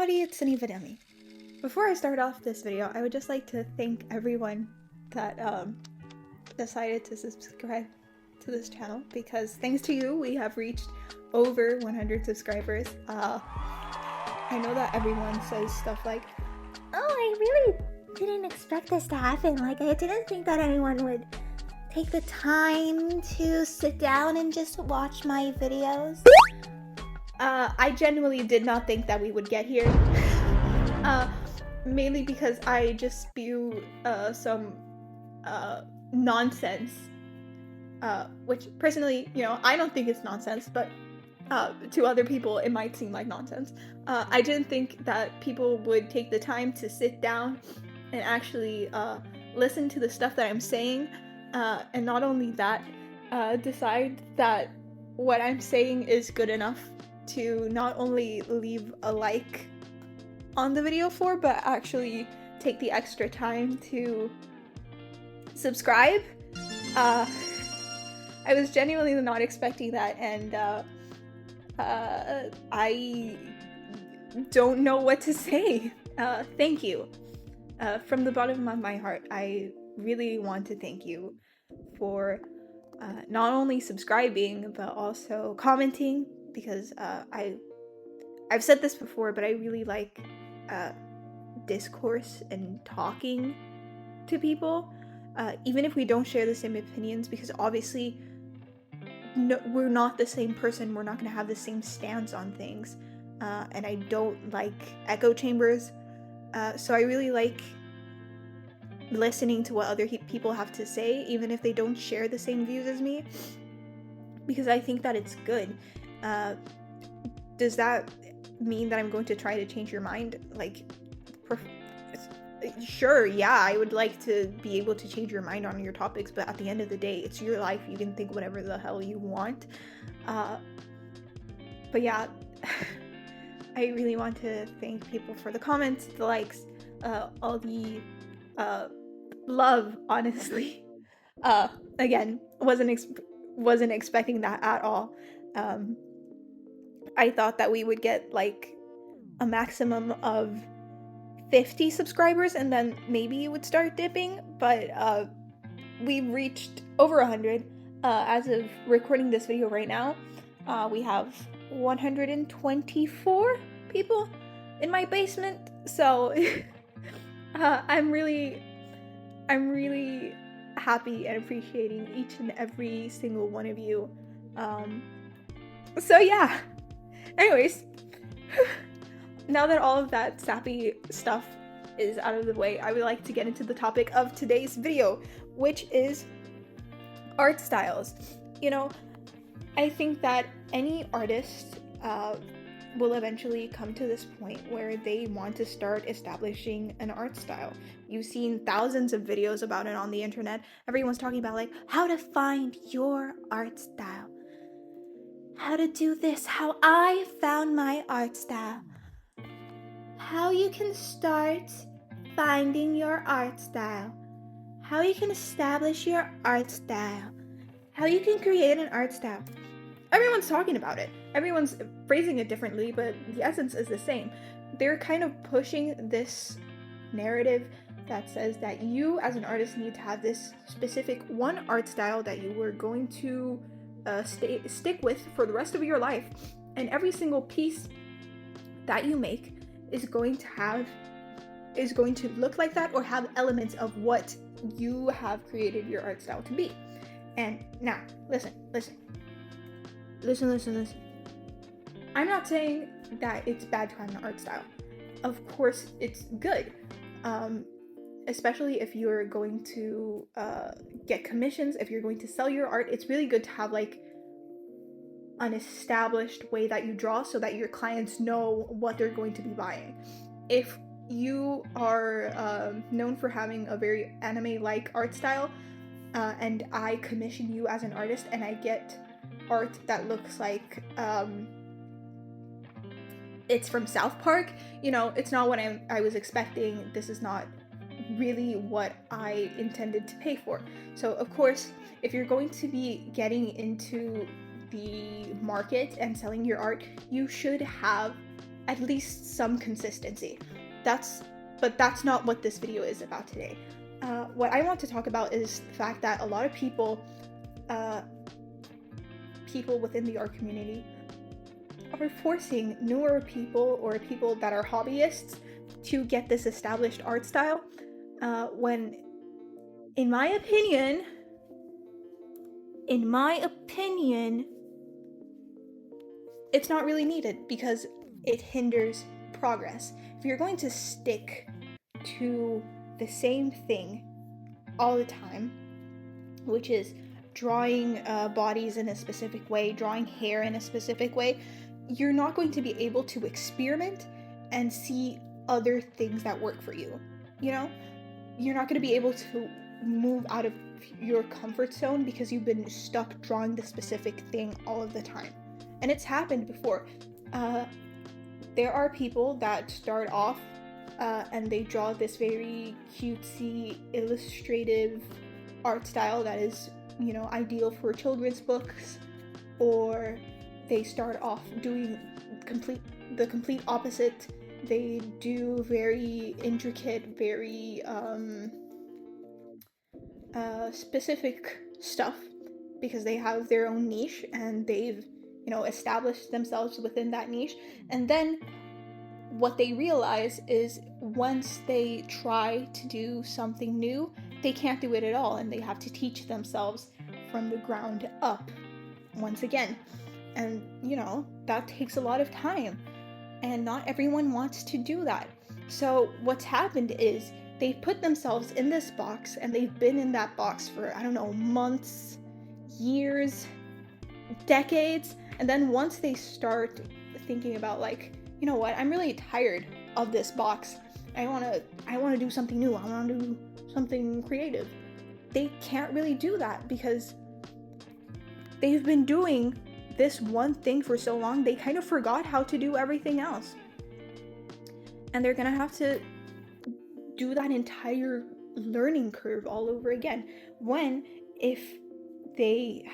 everybody, it's Sunny Videmi. Before I start off this video, I would just like to thank everyone that decided to subscribe to this channel, because thanks to you, we have reached over 100 subscribers. I know that everyone says stuff like, oh, I really didn't expect this to happen. Like, I didn't think that anyone would take the time to sit down and just watch my videos. I genuinely did not think that we would get here. Mainly because I just spew some nonsense, which personally, I don't think it's nonsense, but to other people it might seem like nonsense. I didn't think that people would take the time to sit down and actually listen to the stuff that I'm saying, and not only that, decide that what I'm saying is good enough to not only leave a like on the video for, but actually take the extra time to subscribe. I was genuinely not expecting that, and I don't know what to say. Thank you. From the bottom of my heart, I really want to thank you for not only subscribing, but also commenting, because I've said this before, but I really like discourse and talking to people, even if we don't share the same opinions, because obviously we're not the same person, we're not going to have the same stance on things, and I don't like echo chambers, so I really like listening to what other people have to say, even if they don't share the same views as me, because I think that it's good. Does that mean that I'm going to try to change your mind? Like, sure, yeah, I would like to be able to change your mind on your topics, but at the end of the day, it's your life. You can think whatever the hell you want. But yeah, I really want to thank people for the comments, the likes, all the love, honestly. Again, wasn't expecting that at all. I thought that we would get like a maximum of 50 subscribers and then maybe it would start dipping, but we've reached over 100. As of recording this video right now, we have 124 people in my basement, so I'm really happy and appreciating each and every single one of you. So yeah, anyways, now that all of that sappy stuff is out of the way, I would like to get into the topic of today's video, which is art styles. I think that any artist will eventually come to this point where they want to start establishing an art style. You've seen thousands of videos about it on the internet. Everyone's talking about like how to find your art style, how to do this, how I found my art style, how you can start finding your art style, how you can establish your art style, how you can create an art style. Everyone's talking about it. Everyone's phrasing it differently, but the essence is the same. They're kind of pushing this narrative that says that you as an artist need to have this specific one art style that you were going to stick with for the rest of your life, and every single piece that you make is going to look like that or have elements of what you have created your art style to be. And now listen. I'm not saying that it's bad to have an art style. Of course it's good, especially if you're going to get commissions, if you're going to sell your art. It's really good to have like an established way that you draw so that your clients know what they're going to be buying. If you are known for having a very anime-like art style, and I commission you as an artist and I get art that looks like it's from South Park, it's not what I was expecting. This is not really what I intended to pay for. So of course, if you're going to be getting into the market and selling your art, you should have at least some consistency. But that's not what this video is about today. What I want to talk about is the fact that a lot of people within the art community are forcing newer people or people that are hobbyists to get this established art style, when in my opinion, it's not really needed, because it hinders progress. If you're going to stick to the same thing all the time, which is drawing bodies in a specific way, drawing hair in a specific way, you're not going to be able to experiment and see other things that work for you. You know, you're not going to be able to move out of your comfort zone because you've been stuck drawing the specific thing all of the time. And it's happened before. There are people that start off and they draw this very cutesy, illustrative art style that is, you know, ideal for children's books, or they start off doing the complete opposite. They do very intricate, very specific stuff because they have their own niche and they've, you know, established themselves within that niche. And then what they realize is once they try to do something new, they can't do it at all, and they have to teach themselves from the ground up once again. And, you know, that takes a lot of time, and not everyone wants to do that. So what's happened is they've put themselves in this box, and they've been in that box for, I don't know, months, years, decades. And then once they start thinking about, like, you know what, I'm really tired of this box, I want to do something new, I want to do something creative, they can't really do that because they've been doing this one thing for so long, they kind of forgot how to do everything else. And they're gonna have to do that entire learning curve all over again. When if they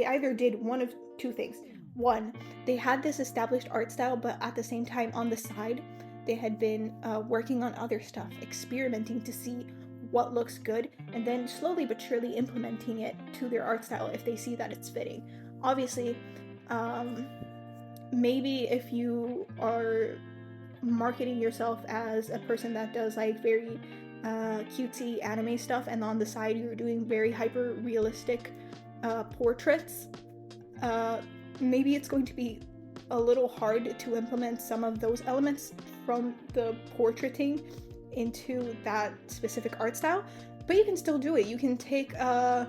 either did one of two things. One, they had this established art style, but at the same time on the side they had been working on other stuff, experimenting to see what looks good, and then slowly but surely implementing it to their art style if they see that it's fitting. Obviously, maybe if you are marketing yourself as a person that does like very cutesy anime stuff, and on the side you're doing very hyper realistic portraits, maybe it's going to be a little hard to implement some of those elements from the portraiting into that specific art style, but you can still do it. You can take I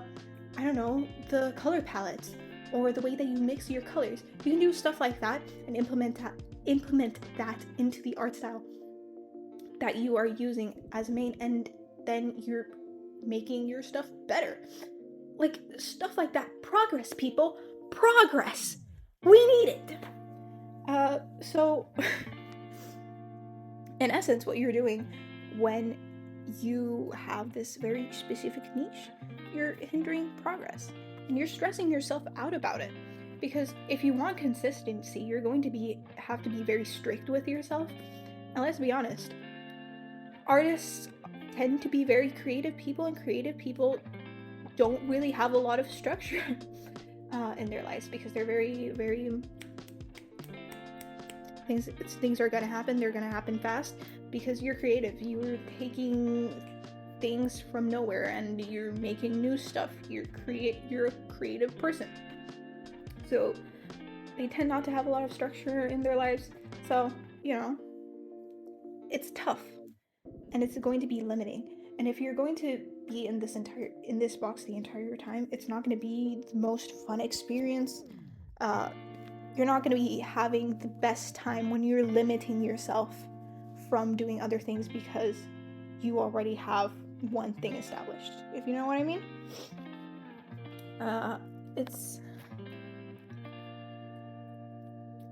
don't know, the color palettes or the way that you mix your colors. You can do stuff like that and implement that into the art style that you are using as main, and then you're making your stuff better. Like, stuff like that. Progress, people. Progress. We need it. So in essence, what you're doing when you have this very specific niche, you're hindering progress, and you're stressing yourself out about it. Because if you want consistency, you're going to have to be very strict with yourself. And let's be honest, artists tend to be very creative people, and creative people don't really have a lot of structure in their lives, because they're very, very things are gonna happen. They're gonna happen fast because you're creative. You're taking things from nowhere and you're making new stuff. You're a creative person. So they tend not to have a lot of structure in their lives. So, you know, it's tough and it's going to be limiting. And if you're going to be in this box the entire time, it's not going to be the most fun experience. You're not going to be having the best time when you're limiting yourself from doing other things because you already have one thing established, if you know what I mean.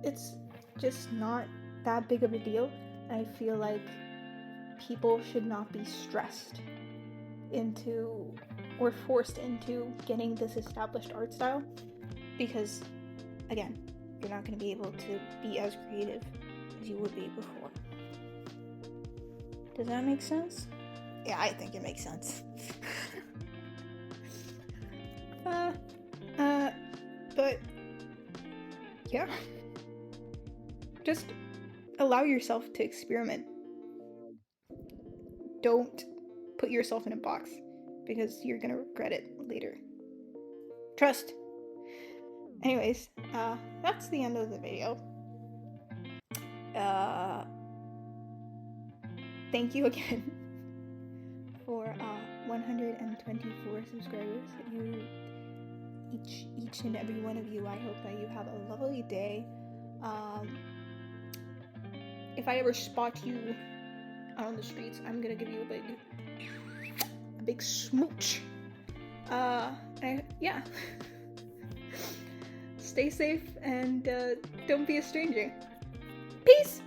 It's just not that big of a deal. I feel like people should not be stressed into or forced into getting this established art style, because again, you're not going to be able to be as creative as you would be before. Does that make sense? Yeah, I think it makes sense. But yeah, just allow yourself to experiment. Don't put yourself in a box because you're gonna regret it later. Trust. Anyways, that's the end of the video. Thank you again for 124 subscribers. Each and every one of you, I hope that you have a lovely day. If I ever spot you out on the streets, I'm gonna give you a big smooch. Yeah. Stay safe and don't be a stranger. Peace!